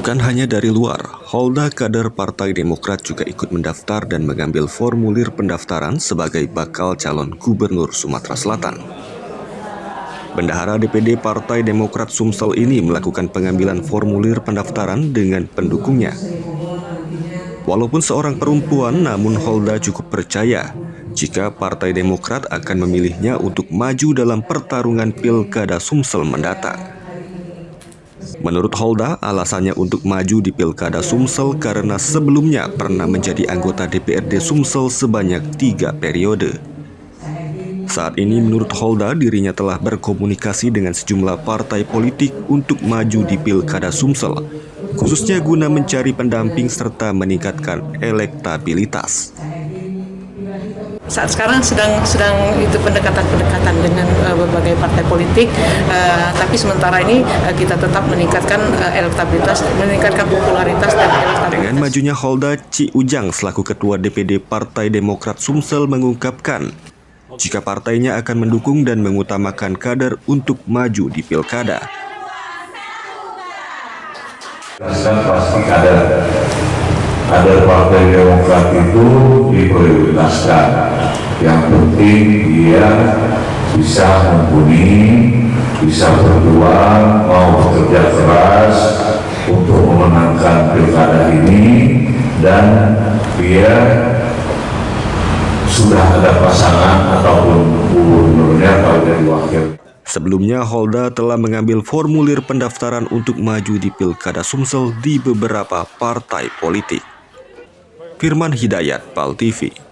Bukan hanya dari luar, Holda kader Partai Demokrat juga ikut mendaftar dan mengambil formulir pendaftaran sebagai bakal calon gubernur Sumatera Selatan. Bendahara DPD Partai Demokrat Sumsel ini melakukan pengambilan formulir pendaftaran dengan pendukungnya. Walaupun seorang perempuan, namun Holda cukup percaya jika Partai Demokrat akan memilihnya untuk maju dalam pertarungan Pilkada Sumsel mendatang. Menurut Holda, alasannya untuk maju di Pilkada Sumsel karena sebelumnya pernah menjadi anggota DPRD Sumsel sebanyak 3 periode. Saat ini menurut Holda, dirinya telah berkomunikasi dengan sejumlah partai politik untuk maju di Pilkada Sumsel, khususnya guna mencari pendamping serta meningkatkan elektabilitas. Saat sekarang sedang itu pendekatan dengan berbagai partai politik, tapi sementara ini kita tetap meningkatkan elektabilitas, meningkatkan popularitas dan elektabilitas. Dengan majunya Holda, Ci Ujang selaku Ketua DPD Partai Demokrat Sumsel mengungkapkan jika partainya akan mendukung dan mengutamakan kader untuk maju di Pilkada. Pasti kader Partai Demokrat itu diprioritaskan. Yang penting dia bisa mumpuni, bisa berjuang, mau bekerja keras untuk memenangkan pilkada ini, dan dia sudah ada pasangan ataupun gubernurnya atau dari wakil. Sebelumnya, Holda telah mengambil formulir pendaftaran untuk maju di Pilkada Sumsel di beberapa partai politik. Firman Hidayat, PAL TV.